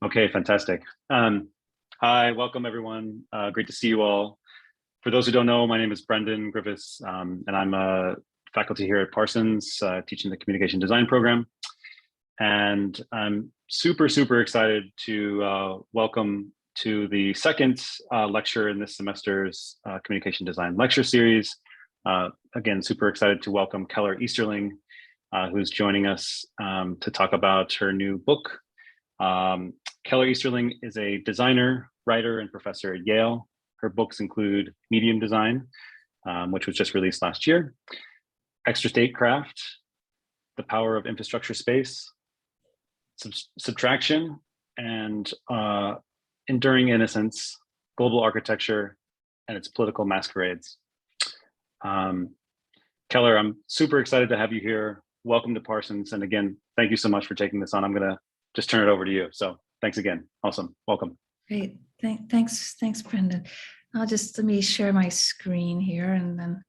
Okay, fantastic. Hi, welcome everyone. Great to see you all. For those who don't know, my name is Brendan Griffiths, and I'm a faculty here at Parsons, teaching the communication design program. And I'm super excited to welcome to the second lecture in this semester's communication design lecture series. Again, super excited to welcome Keller Easterling, who's joining us to talk about her new book. Keller Easterling is a designer, writer, and professor at Yale. Her books include Medium Design, which was just released last year, Extra Statecraft, The Power of Infrastructure Space, Subtraction, and Enduring Innocence, Global Architecture, and Its Political Masquerades. Keller, I'm super excited to have you here. Welcome to Parsons. And again, thank you so much for taking this on. I'm going to just turn it over to you. So thanks again. Awesome. Welcome. Great. Thanks, Brendan. Let me share my screen here and then.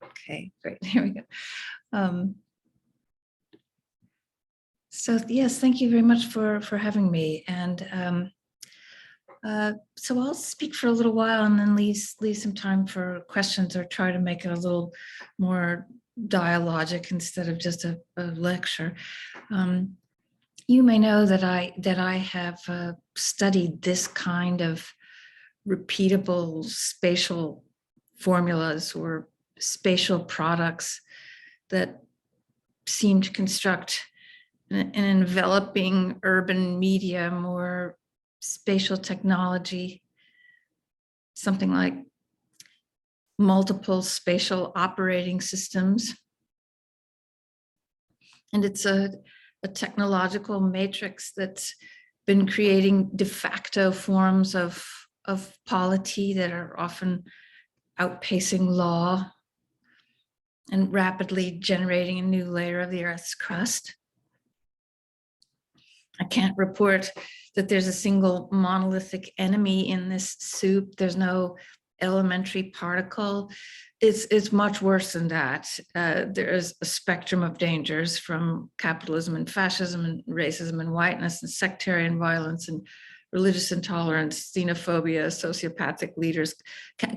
Okay, great. Here we go. So yes, thank you very much for having me. And so I'll speak for a little while and then leave some time for questions, or try to make it a little more dialogic instead of just a lecture. You may know that I have studied this kind of repeatable spatial formulas or spatial products that seem to construct an enveloping urban medium or spatial technology, something like multiple spatial operating systems. And it's a technological matrix that's been creating de facto forms of polity that are often outpacing law and rapidly generating a new layer of the Earth's crust. I can't report that there's a single monolithic enemy in this soup. There's no elementary particle. It's much worse than that. There is a spectrum of dangers, from capitalism and fascism and racism and whiteness and sectarian violence and religious intolerance, xenophobia, sociopathic leaders,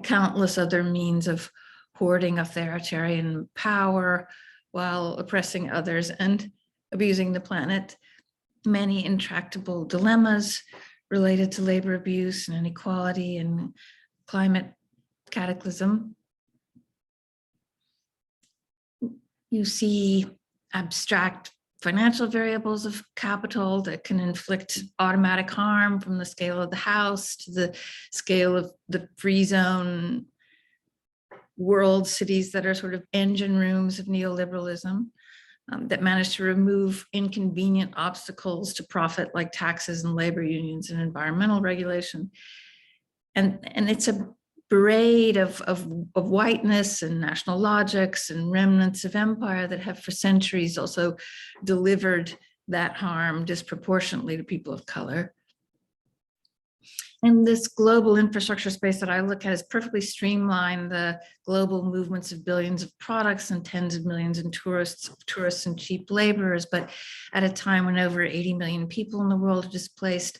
countless other means of hoarding authoritarian power while oppressing others and abusing the planet. Many intractable dilemmas related to labor abuse and inequality and climate cataclysm. You see abstract financial variables of capital that can inflict automatic harm, from the scale of the house to the scale of the free zone world cities that are sort of engine rooms of neoliberalism. That managed to remove inconvenient obstacles to profit, like taxes and labor unions and environmental regulation. And it's a parade of whiteness and national logics and remnants of empire that have for centuries also delivered that harm disproportionately to people of color. And this global infrastructure space that I look at is perfectly streamlined the global movements of billions of products and tens of millions of tourists and cheap laborers. But at a time when over 80 million people in the world are displaced,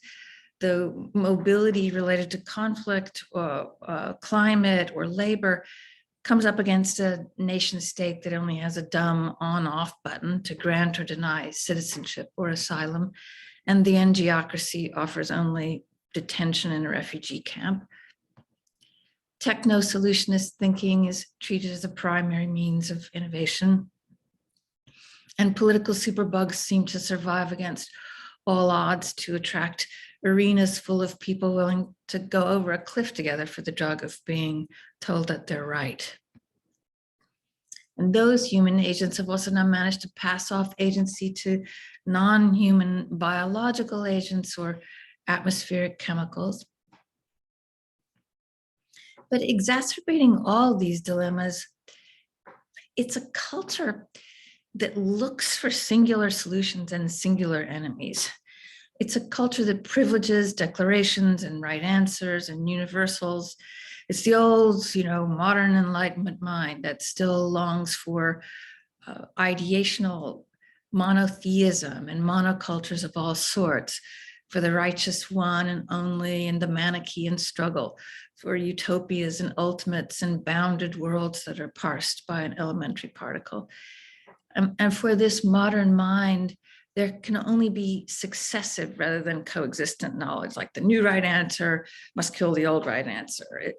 the mobility related to conflict or climate or labor comes up against a nation state that only has a dumb on-off button to grant or deny citizenship or asylum. And the NGocracy offers only detention in a refugee camp. Techno-solutionist thinking is treated as a primary means of innovation. And political superbugs seem to survive against all odds to attract arenas full of people willing to go over a cliff together for the drug of being told that they're right. And those human agents have also now managed to pass off agency to non-human biological agents or atmospheric chemicals. But exacerbating all these dilemmas, it's a culture that looks for singular solutions and singular enemies. It's a culture that privileges declarations and right answers and universals. It's the old, modern Enlightenment mind that still longs for ideational monotheism and monocultures of all sorts, for the righteous one and only, and the Manichaean struggle, for utopias and ultimates and bounded worlds that are parsed by an elementary particle. And for this modern mind, there can only be successive rather than coexistent knowledge, like the new right answer must kill the old right answer.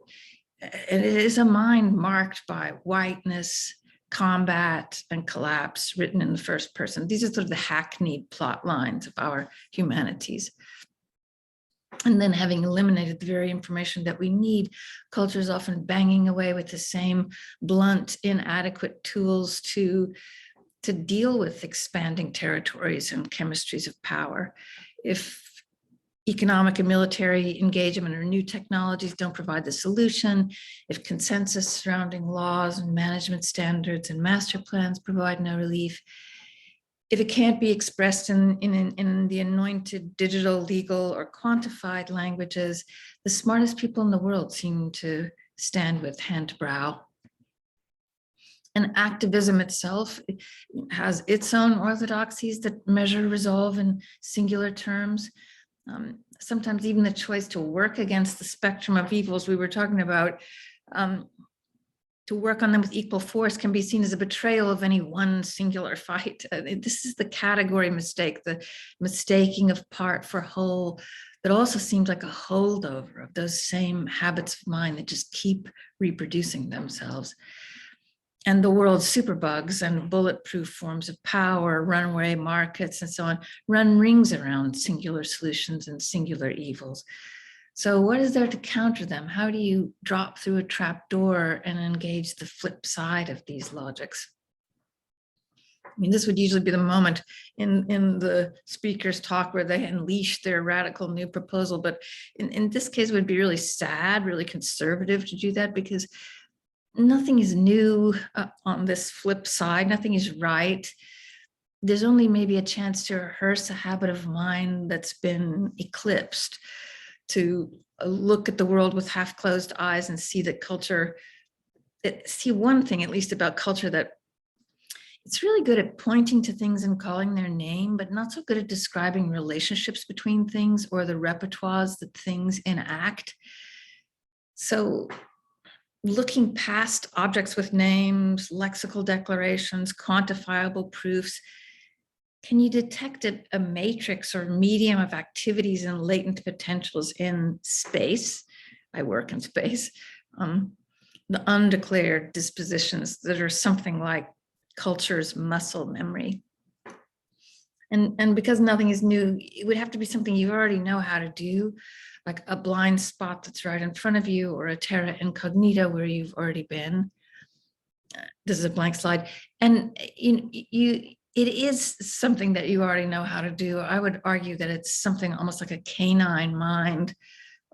It is a mind marked by whiteness, combat, and collapse, written in the first person. These are sort of the hackneyed plot lines of our humanities. And then, having eliminated the very information that we need, culture is often banging away with the same blunt, inadequate tools to deal with expanding territories and chemistries of power. If economic and military engagement or new technologies don't provide the solution, if consensus surrounding laws and management standards and master plans provide no relief, if it can't be expressed in the anointed digital, legal, or quantified languages, the smartest people in the world seem to stand with hand to brow. And activism itself has its own orthodoxies that measure resolve in singular terms. Sometimes even the choice to work against the spectrum of evils we were talking about, to work on them with equal force, can be seen as a betrayal of any one singular fight. This is the category mistake, the mistaking of part for whole, that also seems like a holdover of those same habits of mind that just keep reproducing themselves. And the world's superbugs and bulletproof forms of power, runaway markets, and so on, run rings around singular solutions and singular evils. So what is there to counter them? How do you drop through a trap door and engage the flip side of these logics? I mean, this would usually be the moment in the speaker's talk where they unleash their radical new proposal. But in this case, it would be really sad, really conservative to do that, because nothing is new on this flip side. Nothing is right. There's only maybe a chance to rehearse a habit of mind that's been eclipsed, to look at the world with half closed eyes and see that culture, see one thing at least about culture, that it's really good at pointing to things and calling their name, but not so good at describing relationships between things or the repertoires that things enact. So looking past objects with names, lexical declarations, quantifiable proofs, can you detect a matrix or medium of activities and latent potentials in space? I work in space. The undeclared dispositions that are something like culture's muscle memory. And because nothing is new, it would have to be something you already know how to do, like a blind spot that's right in front of you, or a terra incognita where you've already been. This is a blank slide. And it is something that you already know how to do. I would argue that it's something almost like a canine mind.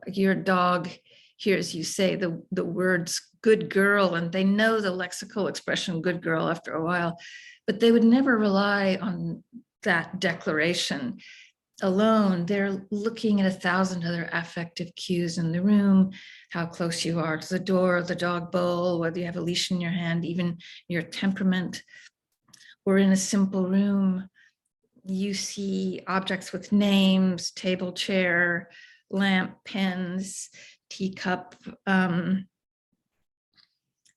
Like your dog hears you say the words good girl, and they know the lexical expression good girl after a while, but they would never rely on that declaration alone. They're looking at 1,000 other affective cues in the room, how close you are to the door, the dog bowl, whether you have a leash in your hand, even your temperament. Or in a simple room, you see objects with names, table, chair, lamp, pens, teacup. And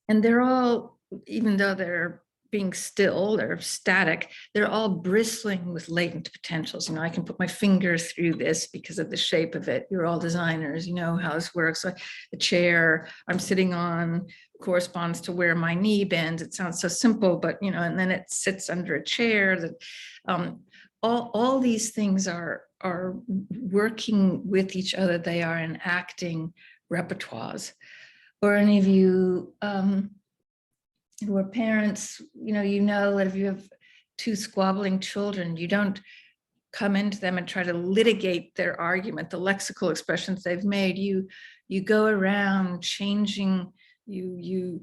they're all, even though they're being still, they're static, they're all bristling with latent potentials. I can put my finger through this because of the shape of it. You're all designers, you know how this works. So the chair I'm sitting on corresponds to where my knee bends. It sounds so simple, but and then it sits under a chair. That all these things are working with each other. They are enacting repertoires. Or any of you who are parents, that if you have two squabbling children, you don't come into them and try to litigate their argument, the lexical expressions they've made. You go around changing, you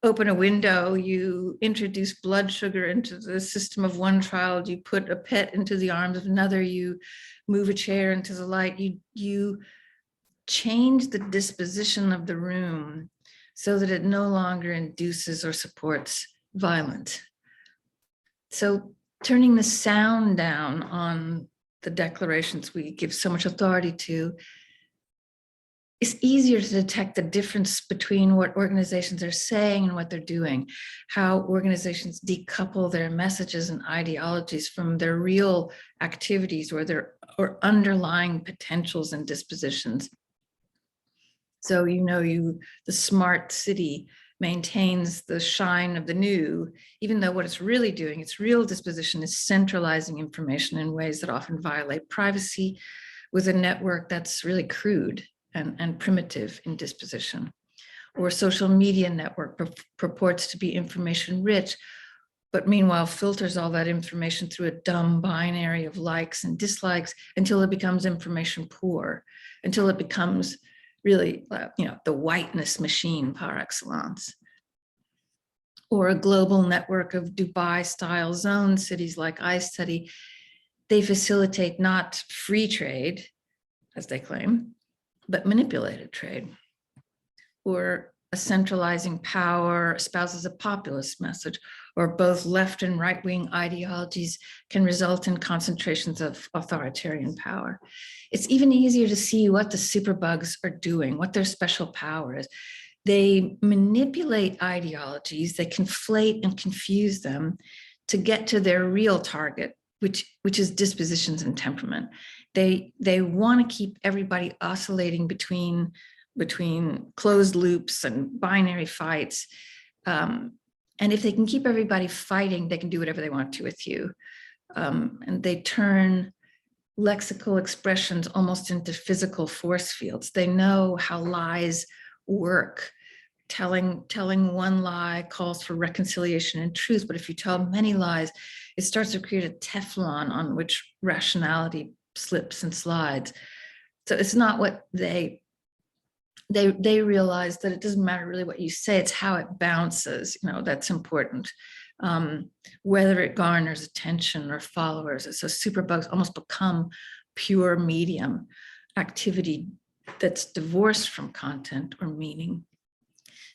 open a window, you introduce blood sugar into the system of one child, you put a pet into the arms of another, you move a chair into the light, you change the disposition of the room so that it no longer induces or supports violence. So turning the sound down on the declarations we give so much authority to, it's easier to detect the difference between what organizations are saying and what they're doing, how organizations decouple their messages and ideologies from their real activities or their underlying potentials and dispositions. So, the smart city maintains the shine of the new, even though what it's really doing, its real disposition is centralizing information in ways that often violate privacy with a network that's really crude and primitive in disposition. Or a social media network purports to be information rich, but meanwhile filters all that information through a dumb binary of likes and dislikes until it becomes information poor, until it becomes really, the whiteness machine par excellence. Or a global network of Dubai-style zone cities like I study, they facilitate not free trade, as they claim, but manipulated trade. Or a centralizing power espouses a populist message, or both left and right-wing ideologies can result in concentrations of authoritarian power. It's even easier to see what the superbugs are doing, what their special power is. They manipulate ideologies, they conflate and confuse them to get to their real target, which is dispositions and temperament. They want to keep everybody oscillating between closed loops and binary fights. And if they can keep everybody fighting, they can do whatever they want to with you. And they turn lexical expressions almost into physical force fields. They know how lies work. Telling one lie calls for reconciliation and truth, but if you tell many lies, it starts to create a Teflon on which rationality slips and slides. So it's not what they realize that it doesn't matter really what you say, it's how it bounces, that's important. Whether it garners attention or followers. So superbugs almost become pure medium activity that's divorced from content or meaning.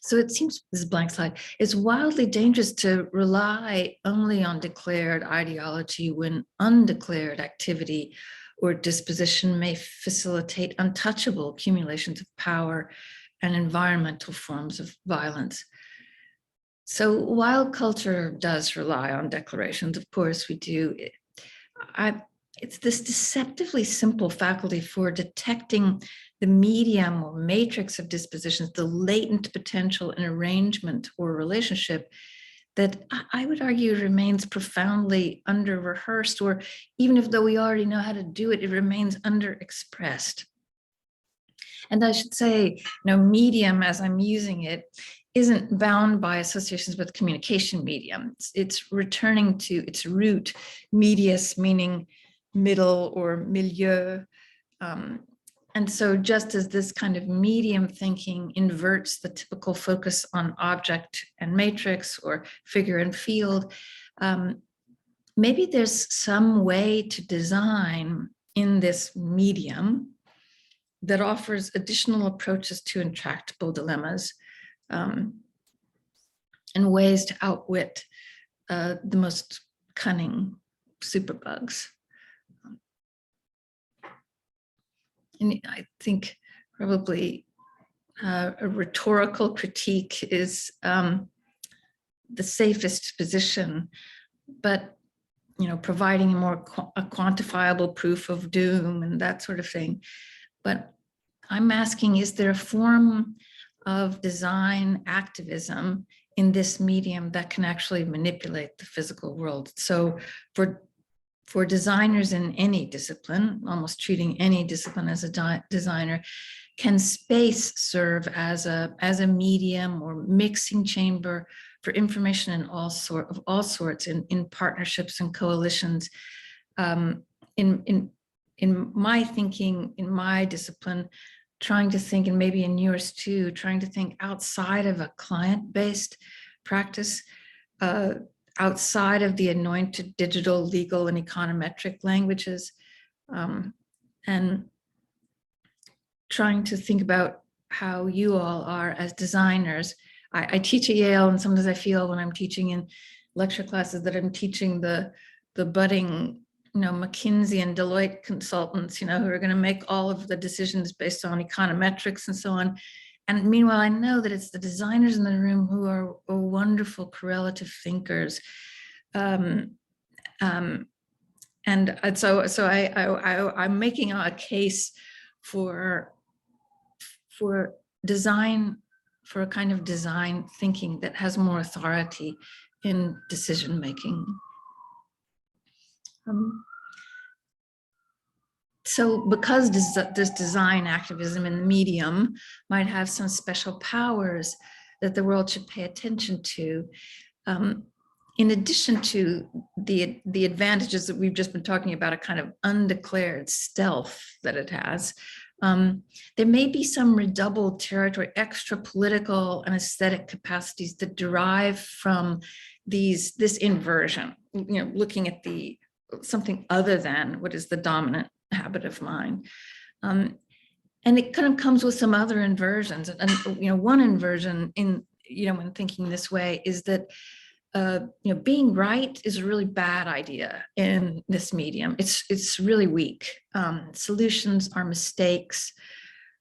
So it seems, this blank slide, it's wildly dangerous to rely only on declared ideology when undeclared activity or disposition may facilitate untouchable accumulations of power and environmental forms of violence. So while culture does rely on declarations, of course we do, it's this deceptively simple faculty for detecting the medium or matrix of dispositions, the latent potential in arrangement or relationship that I would argue remains profoundly under-rehearsed, or even if though we already know how to do it, it remains under-expressed. And I should say, medium as I'm using it isn't bound by associations with communication medium. It's returning to its root, medius meaning middle or milieu. And so just as this kind of medium thinking inverts the typical focus on object and matrix or figure and field, maybe there's some way to design in this medium that offers additional approaches to intractable dilemmas and ways to outwit the most cunning superbugs. And I think probably a rhetorical critique is the safest position, but providing a quantifiable proof of doom and that sort of thing. But I'm asking, is there a form of design activism in this medium that can actually manipulate the physical world? So for designers in any discipline, almost treating any discipline as a designer, can space serve as a medium or mixing chamber for information in all sorts in partnerships and coalitions? In my thinking, in my discipline, trying to think, and maybe in yours too, trying to think outside of a client-based practice, outside of the anointed digital, legal, and econometric languages, and trying to think about how you all are as designers. I teach at Yale, and sometimes I feel when I'm teaching in lecture classes that I'm teaching the budding, McKinsey and Deloitte consultants, who are going to make all of the decisions based on econometrics and so on. And meanwhile, I know that it's the designers in the room who are wonderful correlative thinkers. And so I'm making a case for design, for a kind of design thinking that has more authority in decision making. So because this design activism in the medium might have some special powers that the world should pay attention to, in addition to the advantages that we've just been talking about, a kind of undeclared stealth that it has, there may be some redoubled territory, extra political and aesthetic capacities that derive from this inversion, looking at something other than what is the dominant habit of mind. And it kind of comes with some other inversions. And one inversion in, when thinking this way is that being right is a really bad idea in this medium. It's really weak. Solutions are mistakes.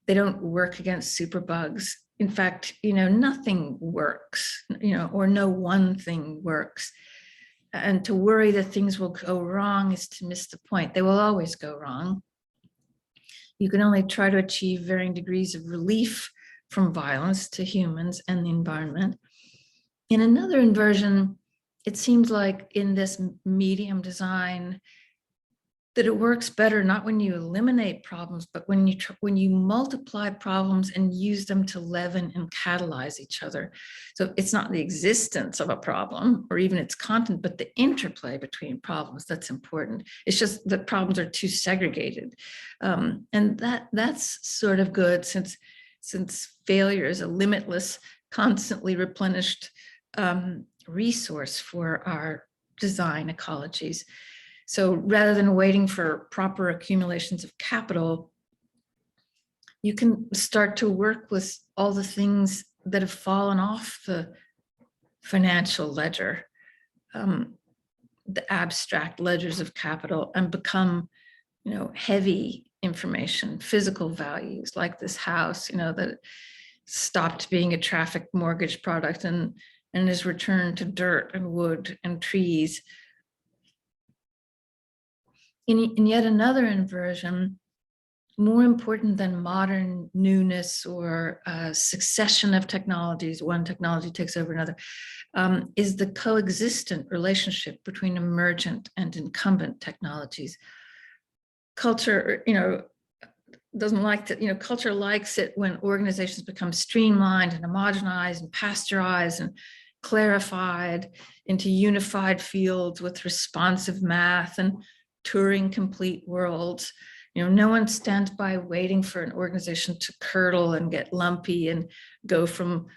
They don't work against superbugs. In fact, nothing works, or no one thing works. And to worry that things will go wrong is to miss the point. They will always go wrong. You can only try to achieve varying degrees of relief from violence to humans and the environment. In another inversion, it seems like in this medium design that it works better not when you eliminate problems, but when you multiply problems and use them to leaven and catalyze each other. So it's not the existence of a problem or even its content, but the interplay between problems that's important. It's just that problems are too segregated, and that's sort of good since failure is a limitless, constantly replenished resource for our design ecologies. So rather than waiting for proper accumulations of capital, you can start to work with all the things that have fallen off the financial ledger, the abstract ledgers of capital, and become, heavy information, physical values like this house, that stopped being a traffic mortgage product and is returned to dirt and wood and trees. In yet another inversion, more important than modern newness or succession of technologies, one technology takes over another, is the coexistent relationship between emergent and incumbent technologies. Culture, doesn't like that, culture likes it when organizations become streamlined and homogenized and pasteurized and clarified into unified fields with responsive math and Turing complete worlds. No one stands by waiting for an organization to curdle and get lumpy and go from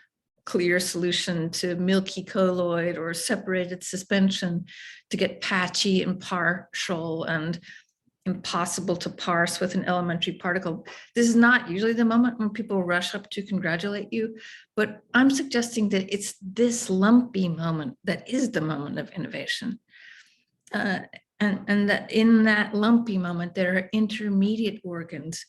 clear solution to milky colloid or separated suspension to get patchy and partial and impossible to parse with an elementary particle. This is not usually the moment when people rush up to congratulate you, but I'm suggesting that it's this lumpy moment that is the moment of innovation. And that in that lumpy moment, there are intermediate organs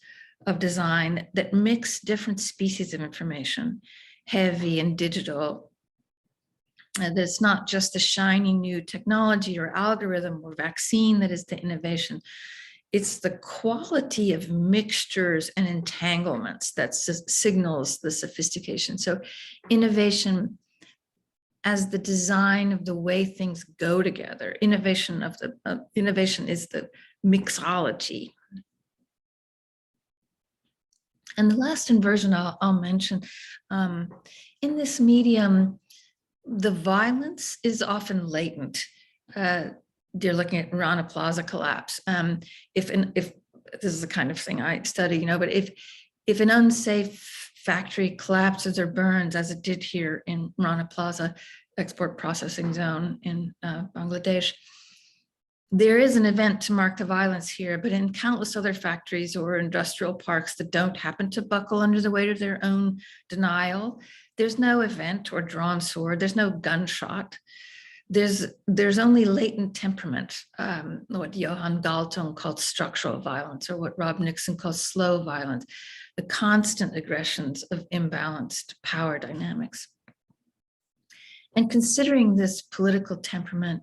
of design that mix different species of information, heavy and digital. That's not just a shiny new technology or algorithm or vaccine that is the innovation. It's the quality of mixtures and entanglements that signals the sophistication. So innovation as the design of the way things go together. Innovation is the mixology. And the last inversion I'll mention, in this medium, the violence is often latent. You're looking at Rana Plaza collapse. If this is the kind of thing I study, but if an unsafe factory collapses or burns, as it did here in Rana Plaza export processing zone in Bangladesh, there is an event to mark the violence here, but in countless other factories or industrial parks that don't happen to buckle under the weight of their own denial, there's no event or drawn sword, there's no gunshot. There's only latent temperament, what Johan Galtung called structural violence, or what Rob Nixon calls slow violence, the constant aggressions of imbalanced power dynamics. And considering this political temperament,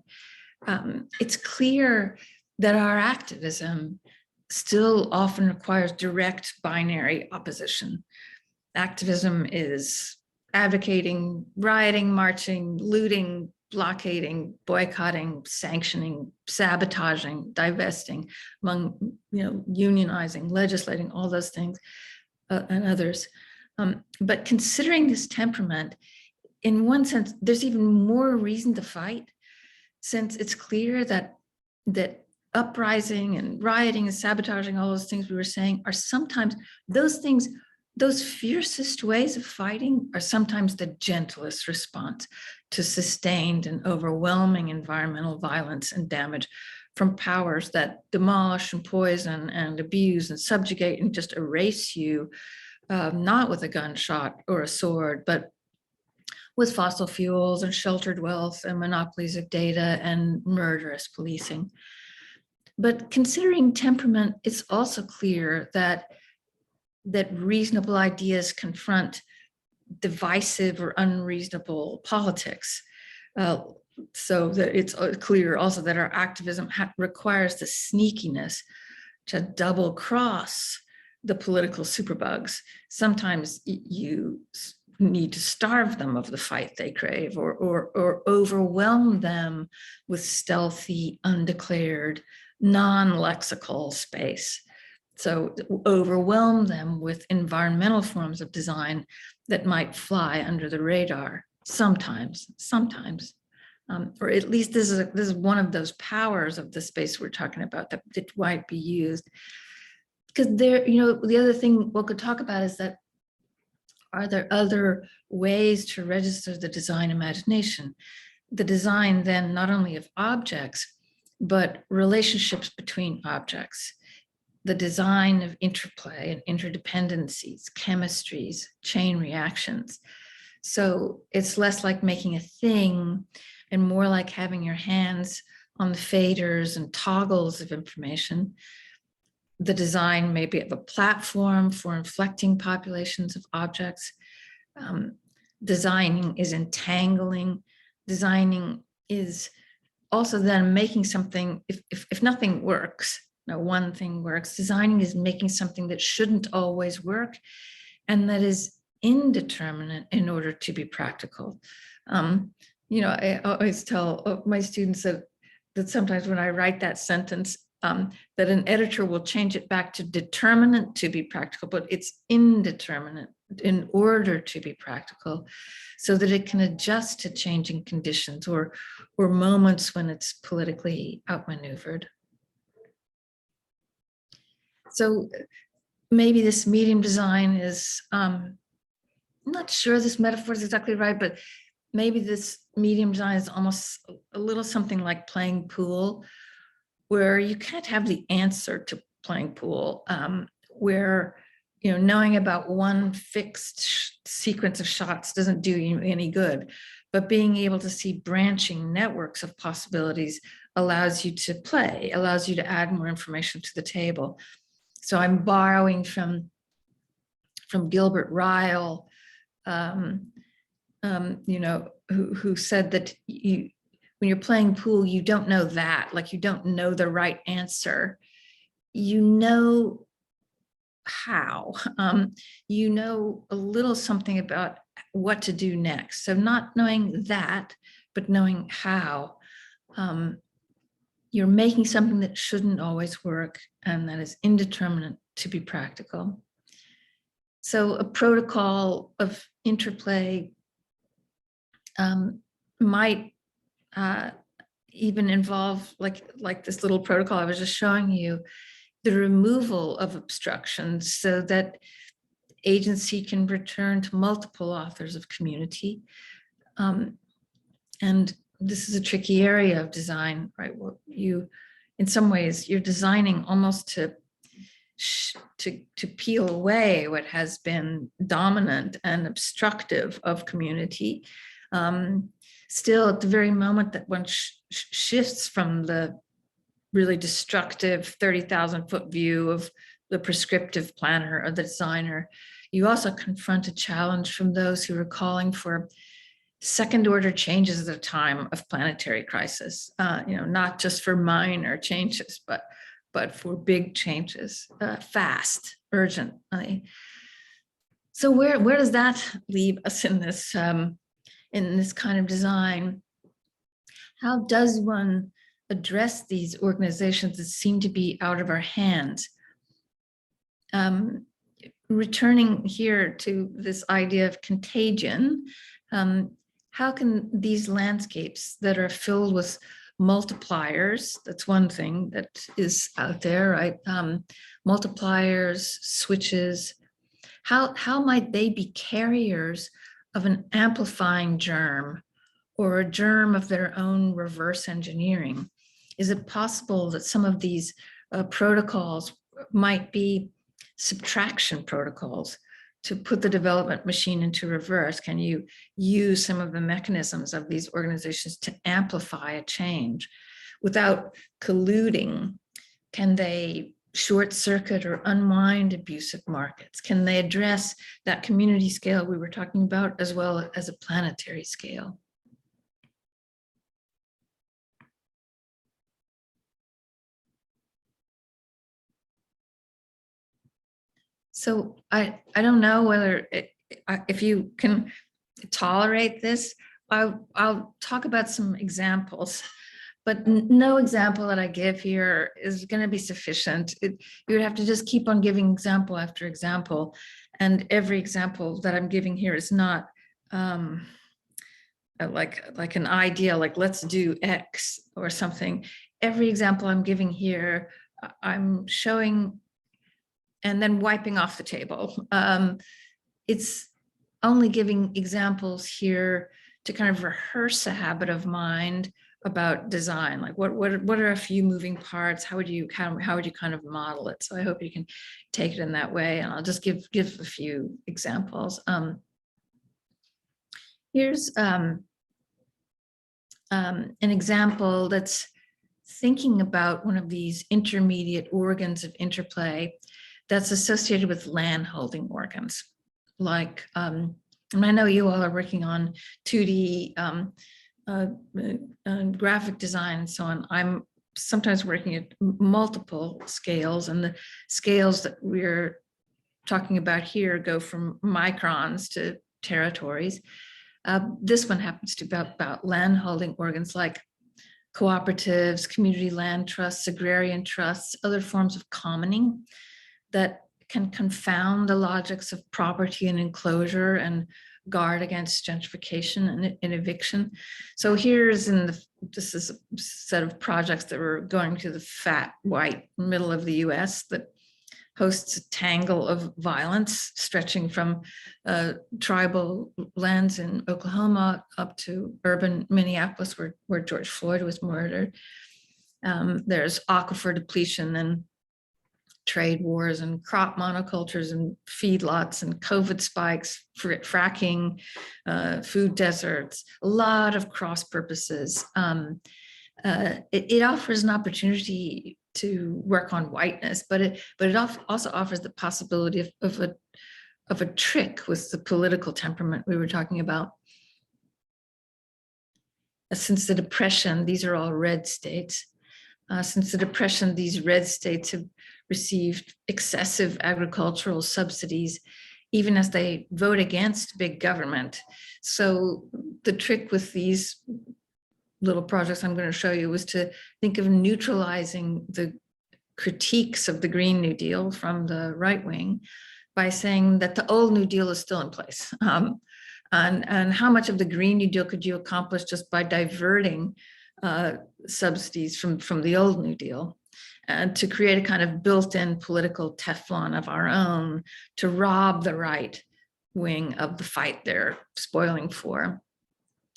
it's clear that our activism still often requires direct binary opposition. Activism is advocating, rioting, marching, looting, blockading, boycotting, sanctioning, sabotaging, divesting, among, unionizing, legislating, all those things, and others. But considering this temperament, in one sense, there's even more reason to fight, since it's clear that uprising and rioting and sabotaging, all those things we were saying, are sometimes those fiercest ways of fighting are sometimes the gentlest response to sustained and overwhelming environmental violence and damage from powers that demolish and poison and abuse and subjugate and just erase you, not with a gunshot or a sword, but with fossil fuels and sheltered wealth and monopolies of data and murderous policing. But considering temperament, it's also clear that reasonable ideas confront divisive or unreasonable politics. So that it's clear also that our activism requires the sneakiness to double cross the political superbugs. Sometimes you need to starve them of the fight they crave, or overwhelm them with stealthy, undeclared, non-lexical space. So overwhelm them with environmental forms of design that might fly under the radar sometimes, or at least this is one of those powers of the space we're talking about that might be used. Because the other thing we could talk about is that, are there other ways to register the design imagination? The design then not only of objects, but relationships between objects, the design of interplay and interdependencies, chemistries, chain reactions. So it's less like making a thing and more like having your hands on the faders and toggles of information. The design may be of a platform for inflecting populations of objects. Designing is entangling. Designing is also then making something, if nothing works, no one thing works, designing is making something that shouldn't always work and that is indeterminate in order to be practical. I always tell my students that sometimes when I write that sentence, that an editor will change it back to determinate to be practical, but it's indeterminate in order to be practical, so that it can adjust to changing conditions or moments when it's politically outmaneuvered. So maybe this medium design is, I'm not sure this metaphor is exactly right, but maybe this medium design is almost a little something like playing pool, where you can't have the answer to playing pool, where knowing about one fixed sequence of shots doesn't do you any good, but being able to see branching networks of possibilities allows you to play, allows you to add more information to the table. So I'm borrowing from Gilbert Ryle, who said that when you're playing pool, you don't know that, like you don't know the right answer. You know how, you know a little something about what to do next. So not knowing that, but knowing how. You're making something that shouldn't always work and that is indeterminate to be practical. So a protocol of interplay might even involve, like this little protocol I was just showing you, the removal of obstructions, so that agency can return to multiple authors of community. And this is a tricky area of design, right? Well, in some ways, you're designing almost to peel away what has been dominant and obstructive of community. Still, at the very moment that one shifts from the really destructive 30,000-foot view of the prescriptive planner or the designer, you also confront a challenge from those who are calling for second-order changes at a time of planetary crisis. Not just for minor changes, but for big changes, fast, urgently. So where does that leave us in this kind of design? How does one address these organizations that seem to be out of our hands? Returning here to this idea of contagion, how can these landscapes that are filled with multipliers, that's one thing that is out there, right? Multipliers, switches, how might they be carriers of an amplifying germ or a germ of their own reverse engineering? Is it possible that some of these protocols might be subtraction protocols to put the development machine into reverse? Can you use some of the mechanisms of these organizations to amplify a change without colluding? Can they short circuit or unwind abusive markets? Can they address that community scale we were talking about as well as a planetary scale? So I don't know whether if you can tolerate this, I'll talk about some examples, but no example that I give here is going to be sufficient. You would have to just keep on giving example after example, and every example that I'm giving here is not like an idea, like let's do X or something. Every example I'm giving here, I'm showing and then wiping off the table. It's only giving examples here to kind of rehearse a habit of mind about design. Like what are a few moving parts? How would you kind of model it? So I hope you can take it in that way. And I'll just give a few examples. Here's an example that's thinking about one of these intermediate organs of interplay that's associated with land holding organs. Like, and I know you all are working on 2D graphic design and so on. I'm sometimes working at multiple scales, and the scales that we're talking about here go from microns to territories. This one happens to be about land holding organs like cooperatives, community land trusts, agrarian trusts, other forms of commoning that can confound the logics of property and enclosure and guard against gentrification and eviction. So here's this is a set of projects that were going to the fat white middle of the US that hosts a tangle of violence stretching from tribal lands in Oklahoma up to urban Minneapolis where George Floyd was murdered. There's aquifer depletion and trade wars and crop monocultures and feedlots and COVID spikes, fracking, food deserts, a lot of cross purposes. It offers an opportunity to work on whiteness, but it also offers the possibility of a trick with the political temperament we were talking about. Since the Depression, these are all red states. Since the Depression, these red states have received excessive agricultural subsidies, even as they vote against big government. So the trick with these little projects I'm going to show you was to think of neutralizing the critiques of the Green New Deal from the right wing by saying that the old New Deal is still in place. And how much of the Green New Deal could you accomplish just by diverting subsidies from the old New Deal? and to create a kind of built-in political Teflon of our own to rob the right wing of the fight they're spoiling for.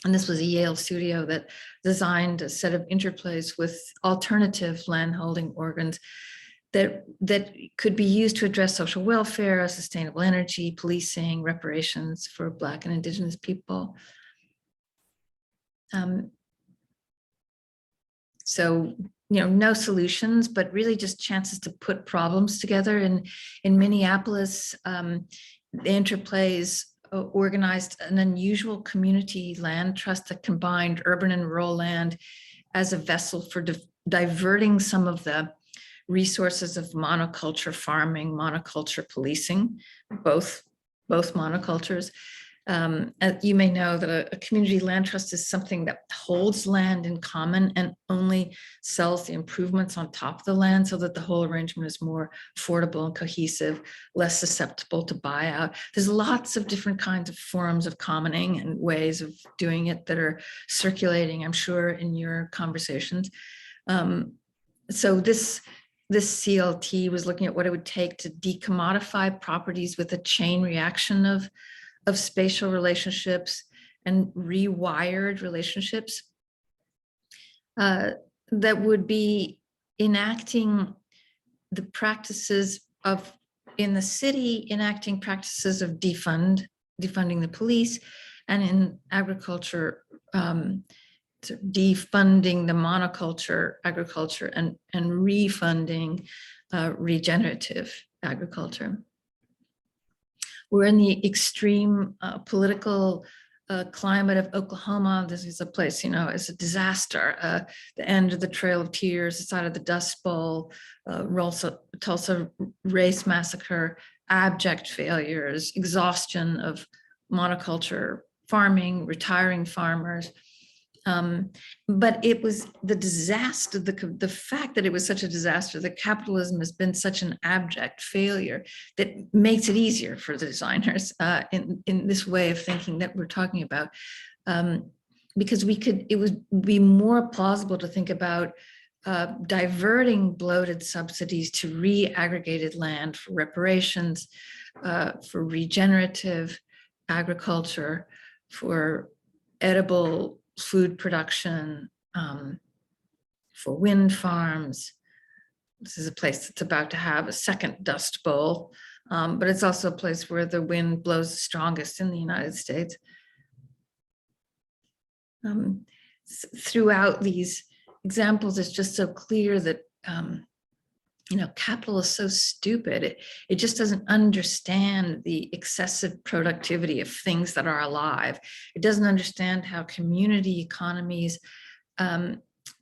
And this was a Yale studio that designed a set of interplays with alternative landholding organs that could be used to address social welfare, sustainable energy, policing, reparations for Black and Indigenous people. So, no solutions, but really just chances to put problems together. And in Minneapolis, the interplays organized an unusual community land trust that combined urban and rural land as a vessel for diverting some of the resources of monoculture farming, monoculture policing, both monocultures. You may know that a community land trust is something that holds land in common and only sells the improvements on top of the land so that the whole arrangement is more affordable and cohesive, less susceptible to buyout. There's lots of different kinds of forms of commoning and ways of doing it that are circulating, I'm sure, in your conversations. So this CLT was looking at what it would take to decommodify properties with a chain reaction of spatial relationships and rewired relationships that would be enacting the practices of, in the city, enacting practices of defunding the police, and in agriculture, defunding the monoculture agriculture and refunding regenerative agriculture. We're in the extreme political climate of Oklahoma. This is a place, it's a disaster. The end of the Trail of Tears, the side of the Dust Bowl, Tulsa race massacre, abject failures, exhaustion of monoculture farming, retiring farmers. But it was the disaster, the fact that it was such a disaster, that capitalism has been such an abject failure, that makes it easier for the designers in this way of thinking that we're talking about. Because it would be more plausible to think about diverting bloated subsidies to re-aggregated land for reparations, for regenerative agriculture, for edible food production, for wind farms. This is a place that's about to have a second Dust Bowl, but it's also a place where the wind blows the strongest in the United States. Throughout these examples, it's just so clear that capital is so stupid. It just doesn't understand the excessive productivity of things that are alive. It doesn't understand how community economies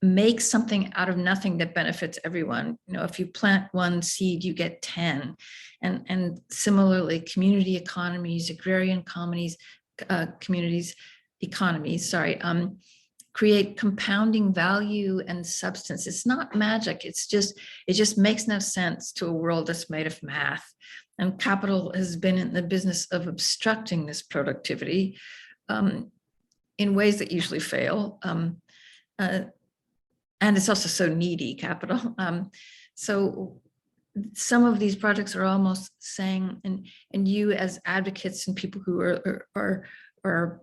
make something out of nothing that benefits everyone. If you plant one seed, you get 10. And similarly, community economies, agrarian economies, create compounding value and substance. It's not magic. It just makes no sense to a world that's made of math. And capital has been in the business of obstructing this productivity in ways that usually fail. And it's also so needy, capital. So some of these projects are almost saying, and you as advocates and people who are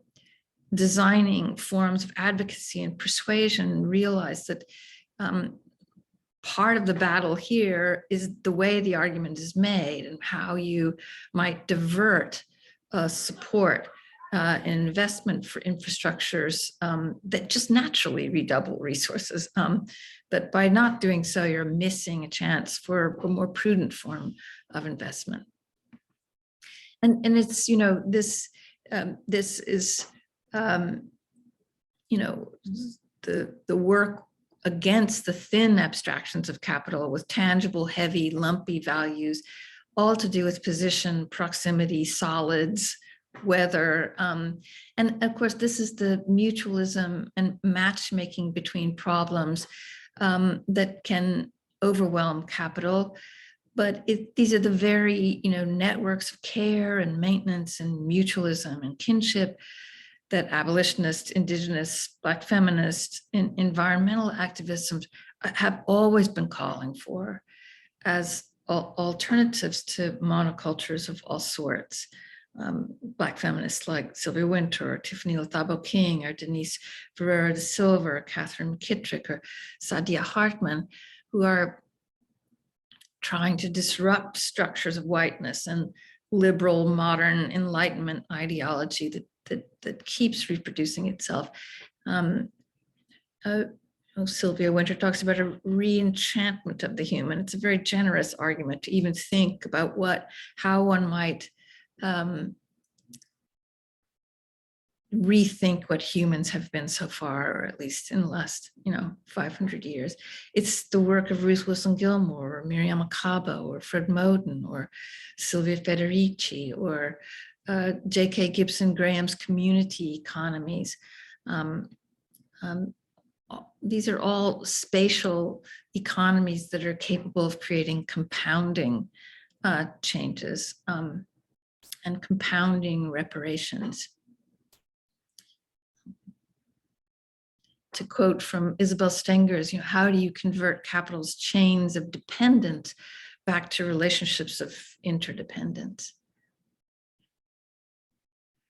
designing forms of advocacy and persuasion realize that part of the battle here is the way the argument is made and how you might divert support and investment for infrastructures that just naturally redouble resources. But by not doing so, you're missing a chance for a more prudent form of investment. And it's, this is, the work against the thin abstractions of capital with tangible, heavy, lumpy values, all to do with position, proximity, solids, weather. And of course, this is the mutualism and matchmaking between problems that can overwhelm capital. But these are the very, networks of care and maintenance and mutualism and kinship that abolitionists, indigenous, Black feminists, and environmental activists have always been calling for as alternatives to monocultures of all sorts. Black feminists like Sylvia Wynter or Tiffany Lethabo King or Denise Ferreira da Silva or Catherine McKittrick or Saadia Hartman, who are trying to disrupt structures of whiteness and liberal modern Enlightenment ideology that keeps reproducing itself. Sylvia Wynter talks about a re-enchantment of the human. It's a very generous argument to even think about how one might rethink what humans have been so far, or at least in the last 500 years. It's the work of Ruth Wilson Gilmore or Miriam Makaba or Fred Moden or Silvia Federici or J.K. Gibson Graham's community economies. These are all spatial economies that are capable of creating compounding changes and compounding reparations. To quote from Isabel Stengers, how do you convert capital's chains of dependence back to relationships of interdependence?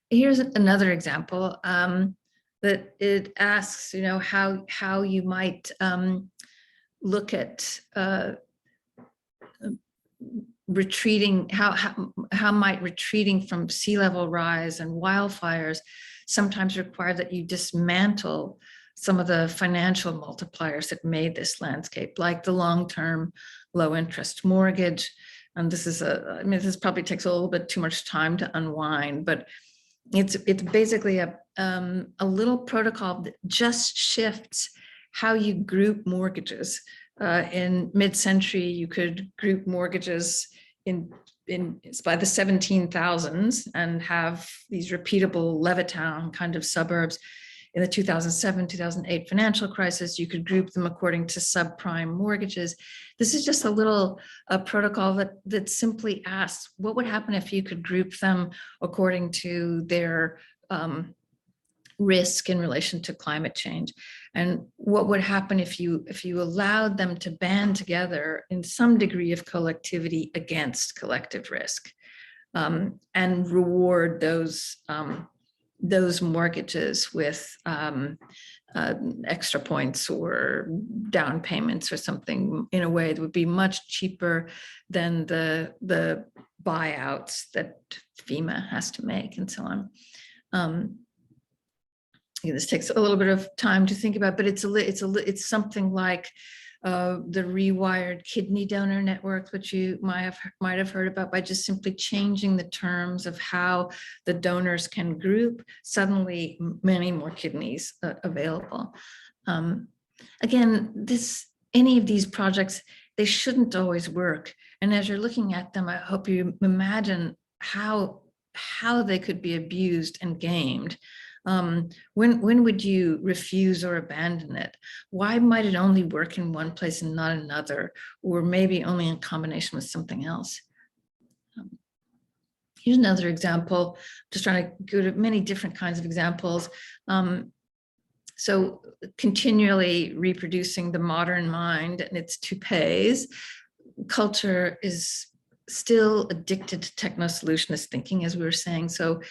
Here's another example that it asks, how you might look at retreating, how might retreating from sea level rise and wildfires sometimes require that you dismantle some of the financial multipliers that made this landscape, like the long-term low-interest mortgage. And this is this probably takes a little bit too much time to unwind, but it's basically a little protocol that just shifts how you group mortgages. In mid-century, you could group mortgages by the 17,000s and have these repeatable Levittown kind of suburbs. In the 2007, 2008 financial crisis, you could group them according to subprime mortgages. This is just a little protocol that simply asks, what would happen if you could group them according to their risk in relation to climate change? And what would happen if you allowed them to band together in some degree of collectivity against collective risk, and reward those mortgages with extra points or down payments or something in a way that would be much cheaper than the buyouts that FEMA has to make and so on. This takes a little bit of time to think about, but it's something like the rewired kidney donor network, which you might have heard about. By just simply changing the terms of how the donors can group, suddenly many more kidneys available. Again, any of these projects, they shouldn't always work. And as you're looking at them, I hope you imagine how they could be abused and gamed. When would you refuse or abandon it? Why might it only work in one place and not another, or maybe only in combination with something else? Here's another example, just trying to go to many different kinds of examples. So continually reproducing the modern mind and its toupees, culture is still addicted to techno-solutionist thinking, as we were saying. So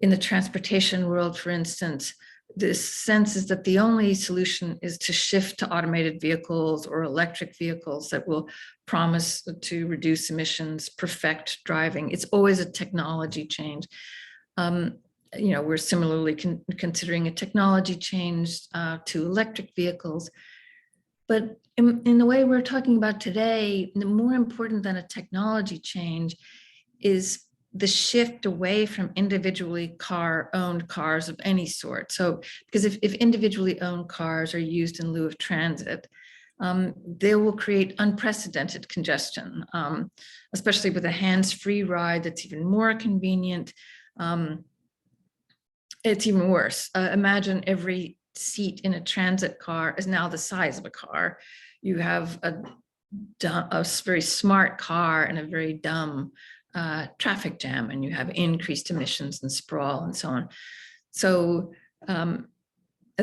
in the transportation world, for instance, this sense is that the only solution is to shift to automated vehicles or electric vehicles that will promise to reduce emissions, perfect driving. It's always a technology change. We're similarly considering a technology change to electric vehicles. But in the way we're talking about today, the more important than a technology change is the shift away from individually owned cars of any sort. So, because if individually owned cars are used in lieu of transit, they will create unprecedented congestion, especially with a hands-free ride that's even more convenient. It's even worse. Imagine every seat in a transit car is now the size of a car. You have a very smart car and a very dumb traffic jam, and you have increased emissions and sprawl and so on. So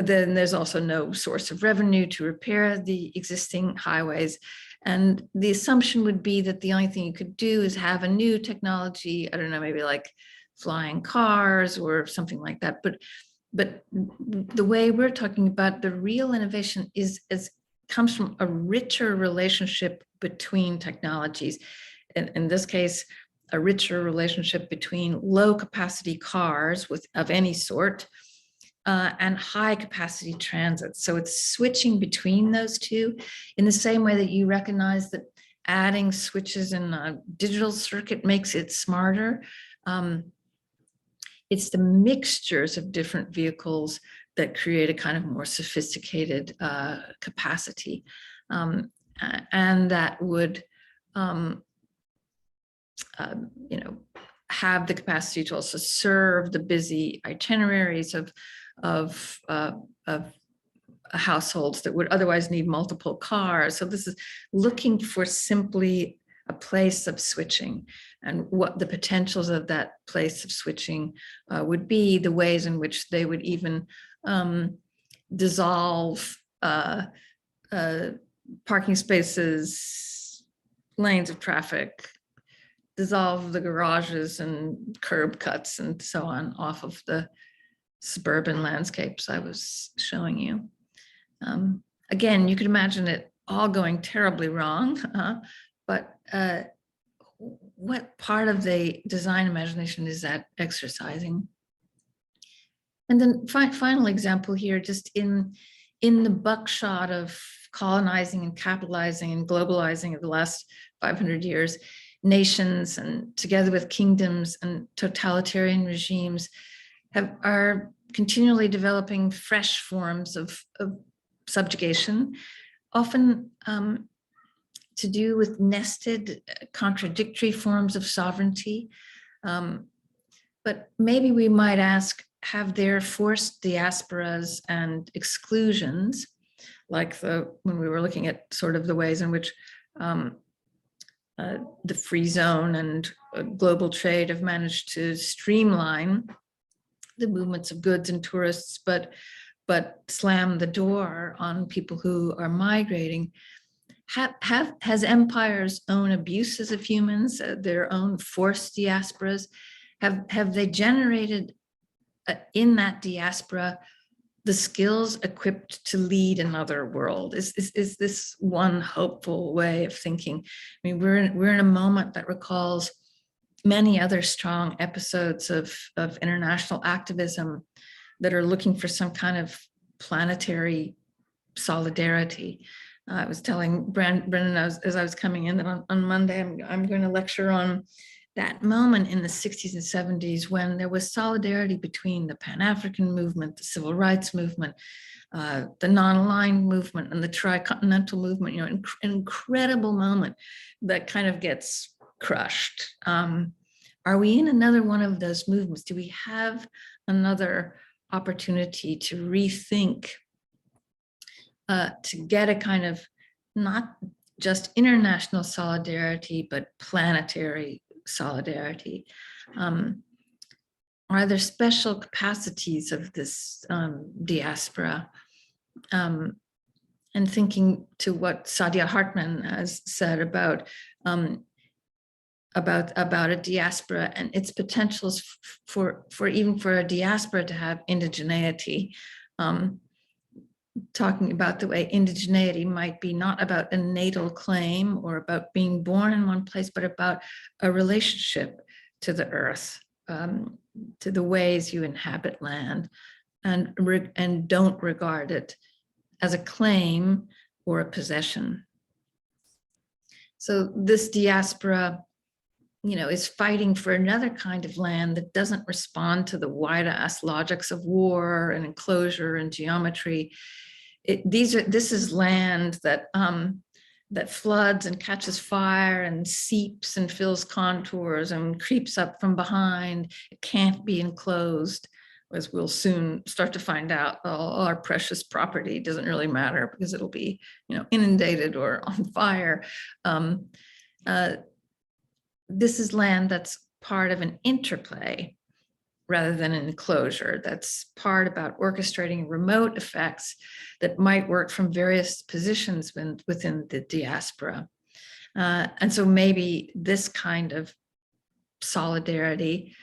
then there's also no source of revenue to repair the existing highways. And the assumption would be that the only thing you could do is have a new technology, I don't know, maybe like flying cars or something like that. But the way we're talking about the real innovation comes from a richer relationship between technologies. In this case, a richer relationship between low capacity cars of any sort and high capacity transit. So it's switching between those two in the same way that you recognize that adding switches in a digital circuit makes it smarter. It's the mixtures of different vehicles that create a kind of more sophisticated capacity. And that would, have the capacity to also serve the busy itineraries of households that would otherwise need multiple cars. So this is looking for simply a place of switching and what the potentials of that place of switching would be, the ways in which they would even dissolve parking spaces, lanes of traffic, dissolve the garages and curb cuts and so on off of the suburban landscapes I was showing you. Again, you could imagine it all going terribly wrong, but what part of the design imagination is that exercising? And then final example here, just in the buckshot of colonizing and capitalizing and globalizing of the last 500 years, nations and together with kingdoms and totalitarian regimes are continually developing fresh forms of subjugation, often to do with nested, contradictory forms of sovereignty. But maybe we might ask, have there forced diasporas and exclusions, like when we were looking at sort of the ways in which the free zone and global trade have managed to streamline the movements of goods and tourists, but slam the door on people who are migrating. Has empires' own abuses of humans, their own forced diasporas, have they generated in that diaspora the skills equipped to lead another world? Is this one hopeful way of thinking? I mean, we're in a moment that recalls many other strong episodes of international activism that are looking for some kind of planetary solidarity. I was telling Brendan as I was coming in that on Monday, I'm going to lecture on that moment in the 60s and 70s when there was solidarity between the Pan-African movement, the civil rights movement, the non-aligned movement, and the tricontinental movement. An incredible moment that kind of gets crushed. Are we in another one of those movements? Do we have another opportunity to rethink, to get a kind of not just international solidarity, but planetary solidarity? Are there special capacities of this diaspora? And thinking to what Saadia Hartman has said about a diaspora and its potentials for even for a diaspora to have indigeneity, talking about the way indigeneity might be not about a natal claim or about being born in one place, but about a relationship to the earth, to the ways you inhabit land, and don't regard it as a claim or a possession. So this diaspora, is fighting for another kind of land that doesn't respond to the wide-ass logics of war and enclosure and geometry. This is land that floods and catches fire and seeps and fills contours and creeps up from behind. It can't be enclosed, as we'll soon start to find out. All our precious property doesn't really matter because it'll be, inundated or on fire. This is land that's part of an interplay rather than an enclosure. That's part about orchestrating remote effects that might work from various positions within the diaspora. And so maybe this kind of solidarity,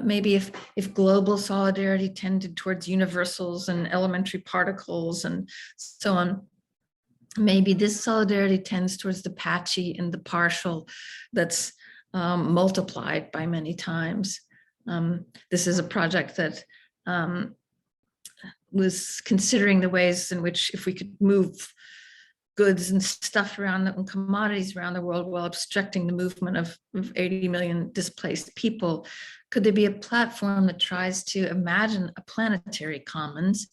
maybe if global solidarity tended towards universals and elementary particles and so on, maybe this solidarity tends towards the patchy and the partial that's multiplied by many times. This is a project that was considering the ways in which if we could move goods and stuff around and commodities around the world while obstructing the movement of 80 million displaced people, could there be a platform that tries to imagine a planetary commons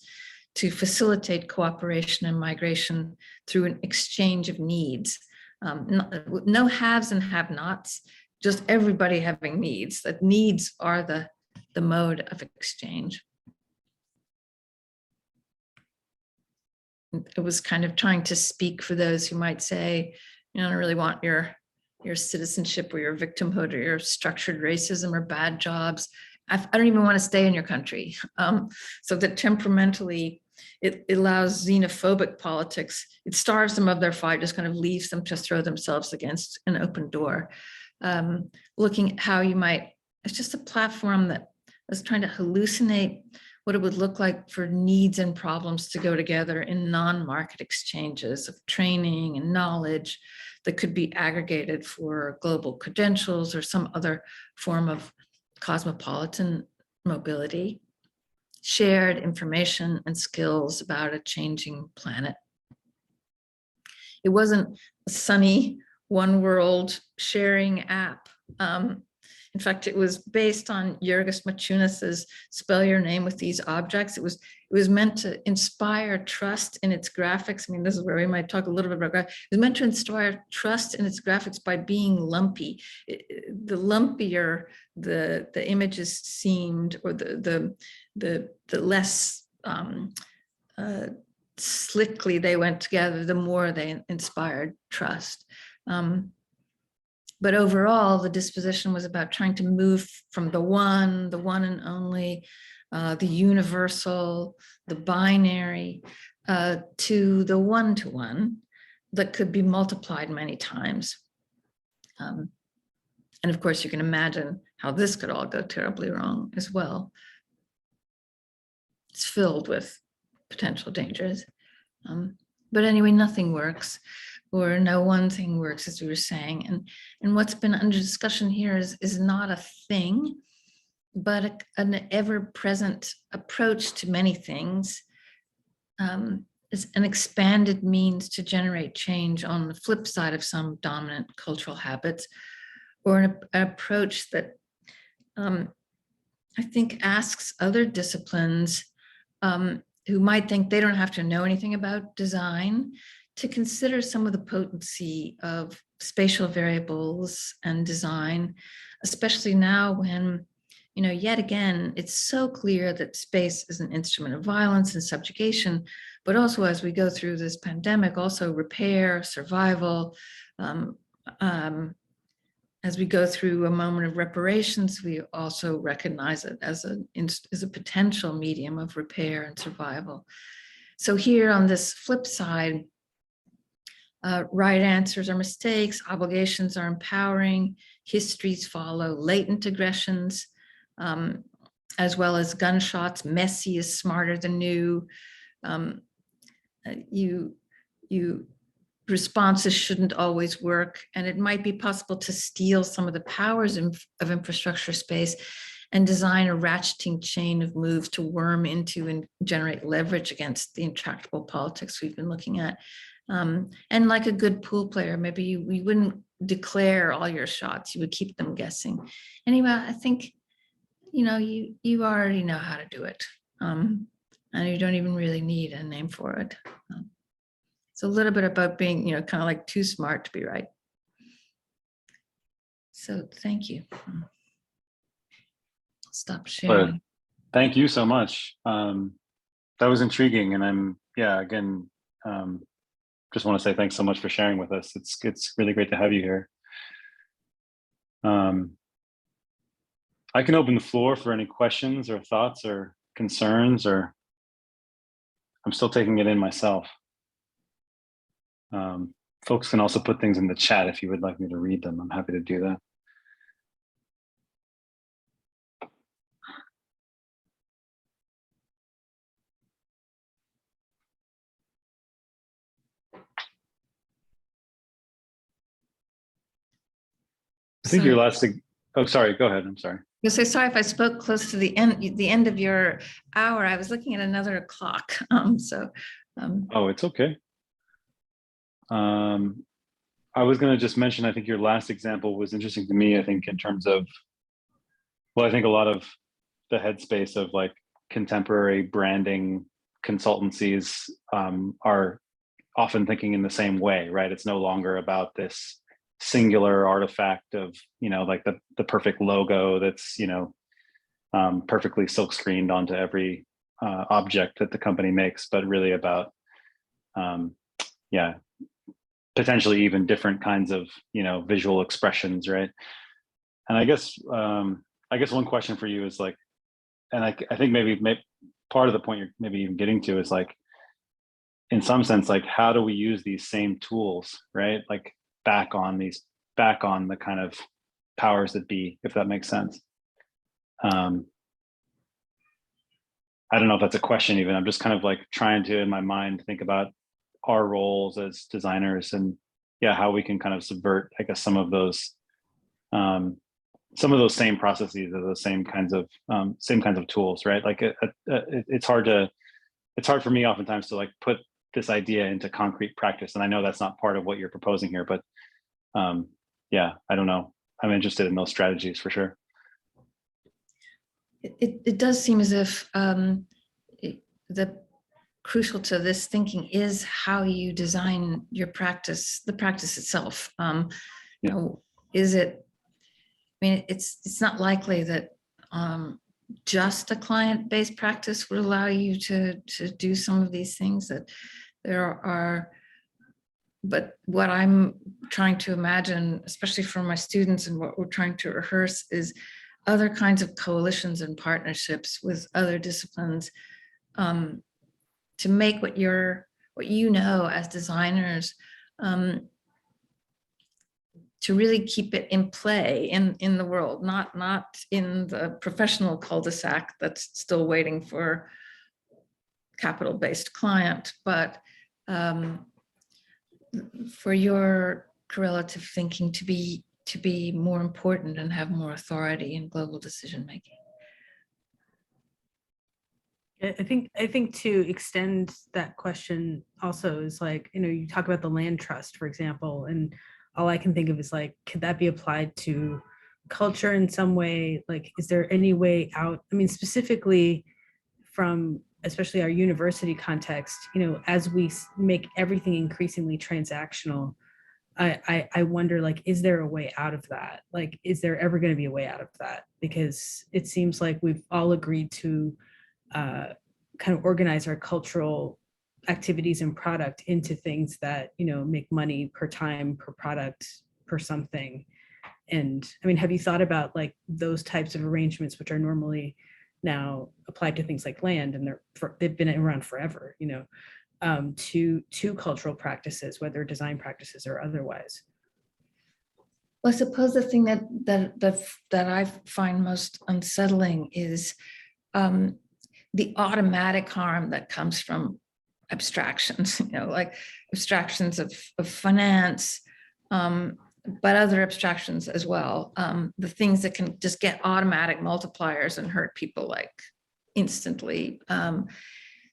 to facilitate cooperation and migration through an exchange of needs? No haves and have-nots, just everybody having needs. That needs are the mode of exchange. It was kind of trying to speak for those who might say, you don't really want your citizenship or your victimhood or your structured racism or bad jobs. I don't even want to stay in your country. So that temperamentally, it allows xenophobic politics. It starves them of their fight, just kind of leaves them to throw themselves against an open door. Looking at how you might, it's just a platform that was trying to hallucinate what it would look like for needs and problems to go together in non-market exchanges of training and knowledge that could be aggregated for global credentials or some other form of cosmopolitan mobility, shared information and skills about a changing planet. It wasn't a sunny one world sharing app. In fact, it was based on Jurgis Maciunas's Spell Your Name with These Objects. It was meant to inspire trust in its graphics. I mean, this is where we might talk a little bit about graphics. It was meant to inspire trust in its graphics by being lumpy. The lumpier the images seemed, or the less slickly they went together, the more they inspired trust. But overall, the disposition was about trying to move from the one and only, the universal, the binary, to the one-to-one that could be multiplied many times. And of course, you can imagine how this could all go terribly wrong as well. It's filled with potential dangers. But anyway, nothing works, or no one thing works, as we were saying. And what's been under discussion here is not a thing, but an ever-present approach to many things. Is an expanded means to generate change on the flip side of some dominant cultural habits, or an approach that I think asks other disciplines who might think they don't have to know anything about design to consider some of the potency of spatial variables and design, especially now when, yet again, it's so clear that space is an instrument of violence and subjugation, but also as we go through this pandemic, also repair, survival. As we go through a moment of reparations, we also recognize it as a potential medium of repair and survival. So here on this flip side, right answers are mistakes, obligations are empowering, histories follow, latent aggressions, as well as gunshots, messy is smarter than new. Responses shouldn't always work, and it might be possible to steal some of the powers of infrastructure space and design a ratcheting chain of moves to worm into and generate leverage against the intractable politics we've been looking at. And like a good pool player, maybe you wouldn't declare all your shots, you would keep them guessing. Anyway, I think, you already know how to do it. And you don't even really need a name for it. It's a little bit about being, kind of like too smart to be right. So thank you. I'll stop sharing. Thank you so much. That was intriguing, and again, just want to say thanks so much for sharing with us. It's really great to have you here. I can open the floor for any questions or thoughts or concerns, or I'm still taking it in myself. Folks can also put things in the chat if you would like me to read them. I'm happy to do that. I think your last, oh, sorry, go ahead. I'm sorry. So sorry if I spoke close to the end of your hour. I was looking at another clock. Oh, it's okay. I was going to just mention, I think your last example was interesting to me, I think, in terms of, well, I think a lot of the headspace of like contemporary branding consultancies are often thinking in the same way, right? It's no longer about this singular artifact of, like the perfect logo that's, perfectly silk screened onto every object that the company makes, but really about, yeah, potentially even different kinds of, visual expressions, right? And I guess one question for you is like, and I think maybe part of the point you're maybe even getting to is like, in some sense, like, how do we use these same tools, right? Like back on the kind of powers that be, if that makes sense. I don't know if that's a question even. I'm just kind of like trying to, in my mind, think about our roles as designers and how we can kind of subvert, I guess, some of those same processes or those same kinds of tools, right? Like it's hard for me oftentimes to like put this idea into concrete practice. And I know that's not part of what you're proposing here, but I don't know. I'm interested in those strategies for sure. It does seem as if the crucial to this thinking is how you design your practice, the practice itself. Is it, I mean, it's not likely that just a client-based practice would allow you to do some of these things that there are. But what I'm trying to imagine, especially for my students and what we're trying to rehearse, is other kinds of coalitions and partnerships with other disciplines to make what you know as designers, to really keep it in play in the world, not in the professional cul-de-sac that's still waiting for capital-based client, but for your correlative thinking to be more important and have more authority in global decision making. I think to extend that question also is like, you talk about the land trust, for example, and all I can think of is like, could that be applied to culture in some way? Like, is there any way out? I mean, specifically from especially our university context, as we make everything increasingly transactional, I wonder, like, is there a way out of that? Like, is there ever going to be a way out of that? Because it seems like we've all agreed to kind of organize our cultural activities and product into things that, make money per time, per product, per something. And I mean, have you thought about like those types of arrangements, which are normally now applied to things like land, and they've been around forever, to cultural practices, whether design practices or otherwise? Well, I suppose the thing that I find most unsettling is the automatic harm that comes from abstractions, like abstractions of finance, but other abstractions as well. The things that can just get automatic multipliers and hurt people like instantly.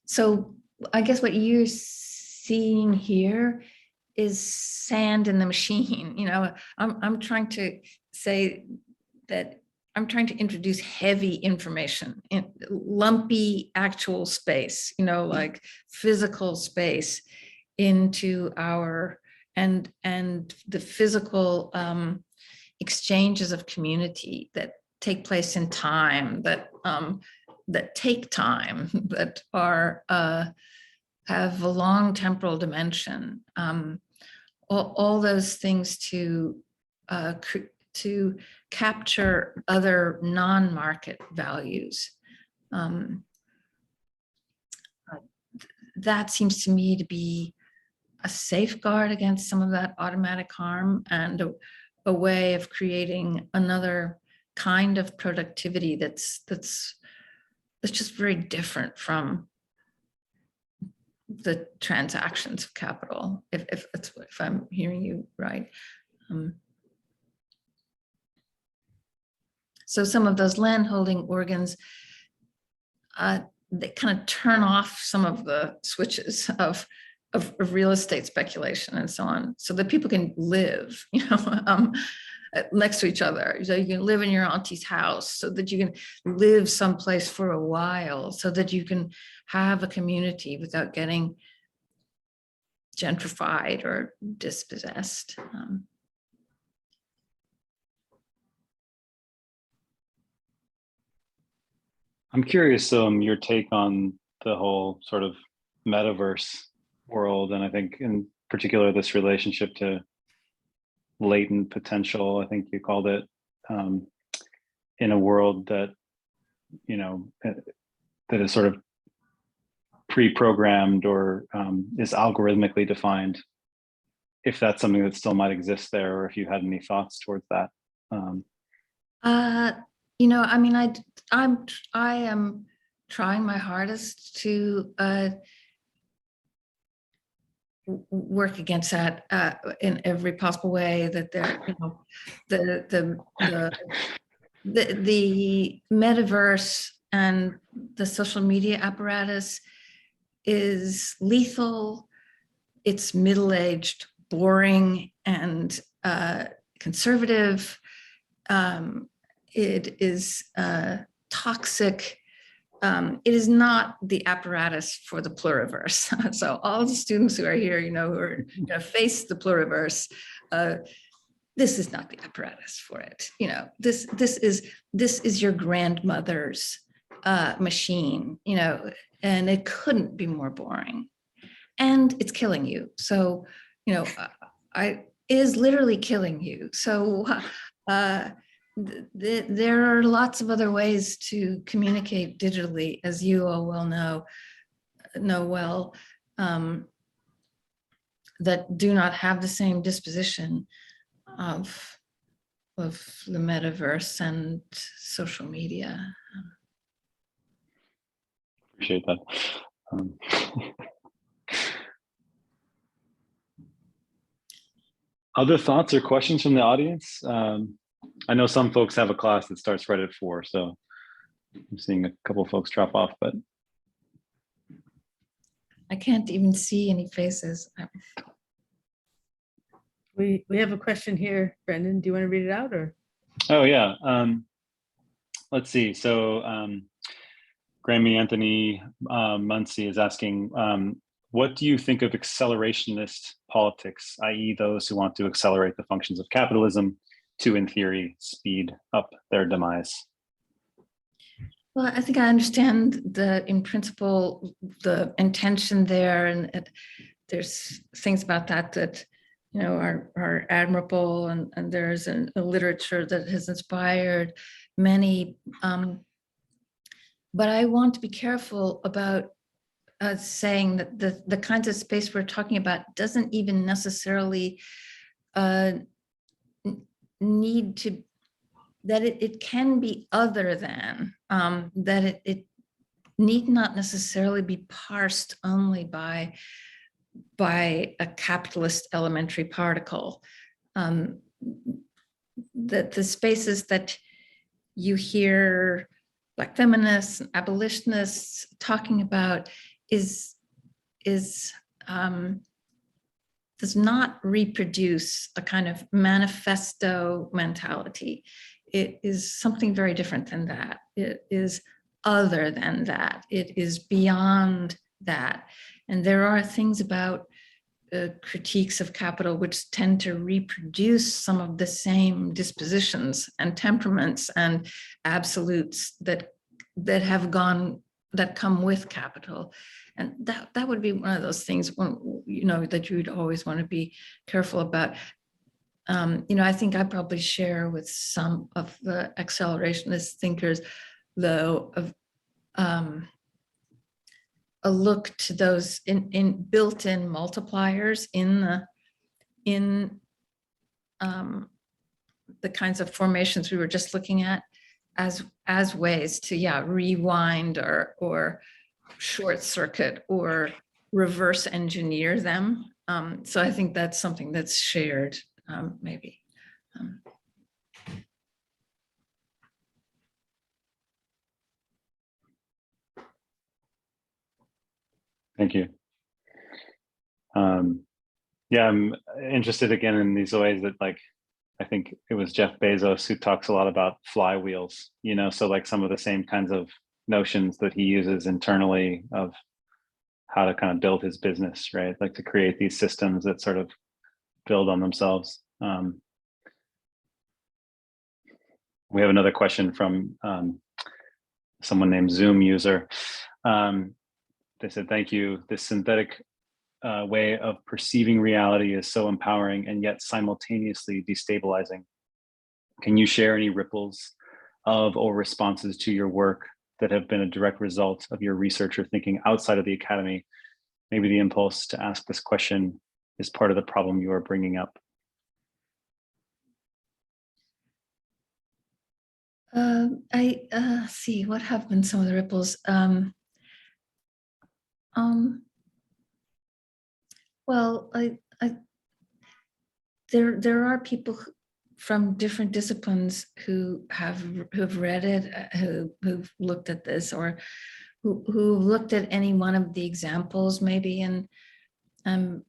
So I guess what you're seeing here is sand in the machine. I'm trying to say that I'm trying to introduce heavy information in lumpy actual space, like physical space into our and the physical exchanges of community that take place in time, that take time, that are have a long temporal dimension. All those things to to capture other non-market values. That seems to me to be a safeguard against some of that automatic harm, and a way of creating another kind of productivity that's just very different from the transactions of capital, if I'm hearing you right. So some of those landholding organs, they kind of turn off some of the switches of real estate speculation and so on, so that people can live, next to each other. So you can live in your auntie's house, so that you can live someplace for a while, so that you can have a community without getting gentrified or dispossessed. I'm curious, your take on the whole sort of metaverse world, and I think in particular this relationship to latent potential, I think you called it, in a world that, that is sort of pre-programmed or is algorithmically defined, if that's something that still might exist there, or if you had any thoughts towards that. I mean, I am trying my hardest to work against that in every possible way. That there, the metaverse and the social media apparatus is lethal. It's middle-aged, boring, and conservative. It is toxic. It is not the apparatus for the pluriverse. So all the students who are here, who are going to face the pluriverse, this is not the apparatus for it. This is your grandmother's machine, and it couldn't be more boring, and it's killing you. So, it is literally killing you. So, there are lots of other ways to communicate digitally, as you all well know well, that do not have the same disposition of the metaverse and social media. Appreciate that. Other thoughts or questions from the audience? I know some folks have a class that starts right at 4, so I'm seeing a couple of folks drop off, but I can't even see any faces. We have a question here, Brendan. Do you want to read it out, or? Oh yeah. Let's see. So Grammy Anthony Muncie is asking, what do you think of accelerationist politics, i.e. those who want to accelerate the functions of capitalism to, in theory, speed up their demise? Well, I think I understand in principle, the intention there, and there's things about that are admirable, and there's a literature that has inspired many. But I want to be careful about saying that the kinds of space we're talking about doesn't even necessarily need to, that it can be other than, that it need not necessarily be parsed only by a capitalist elementary particle. That the spaces that you hear Black feminists and abolitionists talking about does not reproduce a kind of manifesto mentality. It is something very different than that. It is other than that. It is beyond that. And there are things about critiques of capital which tend to reproduce some of the same dispositions and temperaments and absolutes that come with capital. And that would be one of those things that you'd always want to be careful about. I think I probably share with some of the accelerationist thinkers, though, of a look to those in built-in multipliers in the kinds of formations we were just looking at as ways to rewind or short circuit or reverse engineer them. So I think that's something that's shared, maybe. Thank you. Yeah, I'm interested again in these ways that, like, I think it was Jeff Bezos who talks a lot about flywheels, so like some of the same kinds of notions that he uses internally of how to kind of build his business, right? Like to create these systems that sort of build on themselves. We have another question from someone named Zoom user. They said, thank you. This synthetic way of perceiving reality is so empowering and yet simultaneously destabilizing. Can you share any ripples of or responses to your work that have been a direct result of your research or thinking outside of the academy? Maybe the impulse to ask this question is part of the problem you are bringing up. I see what have been some of the ripples. Well, there are people from different disciplines who've read it, who've looked at this, or who looked at any one of the examples, maybe, and I mean,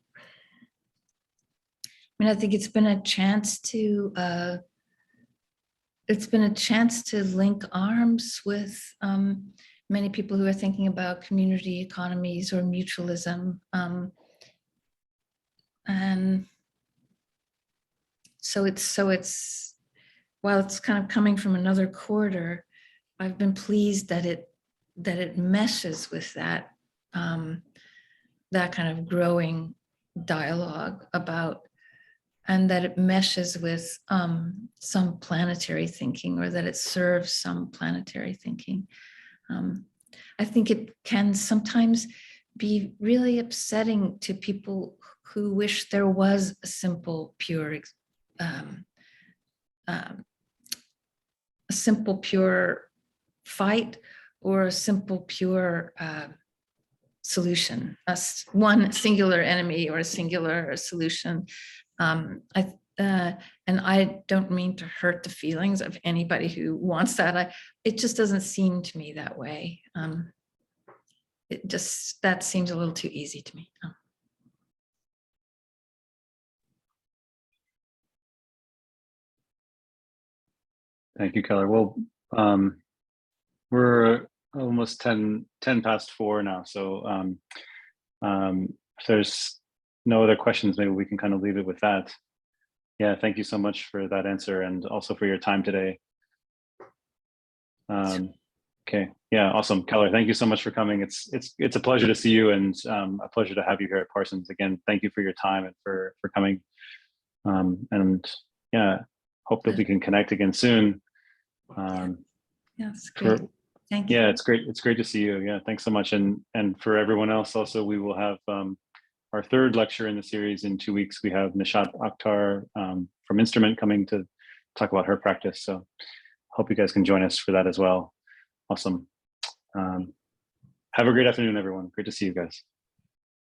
I think it's been a chance to link arms with many people who are thinking about community economies or mutualism. And so it's while it's kind of coming from another quarter, I've been pleased that it meshes with that that kind of growing dialogue about, and that it meshes with some planetary thinking, or that it serves some planetary thinking. I think it can sometimes be really upsetting to people who wish there was a simple, pure, fight, or a simple, pure solution, one singular enemy or a singular solution. And I don't mean to hurt the feelings of anybody who wants that. It just doesn't seem to me that way. That seems a little too easy to me. Thank you, Keller. Well, we're almost 10 past 4 now. So if there's no other questions, maybe we can kind of leave it with that. Yeah, thank you so much for that answer, and also for your time today. Okay, yeah, awesome. Keller, thank you so much for coming. It's a pleasure to see you, and a pleasure to have you here at Parsons. Again, thank you for your time and for coming. And yeah, hope that we can connect again soon. Yes, great. Thank you. Yeah, it's great to see you. Yeah, thanks so much. And for everyone else also, we will have our third lecture in the series in 2 weeks. We have Nishat Akhtar from Instrument coming to talk about her practice. So hope you guys can join us for that as well. Awesome. Have a great afternoon, everyone. Great to see you guys.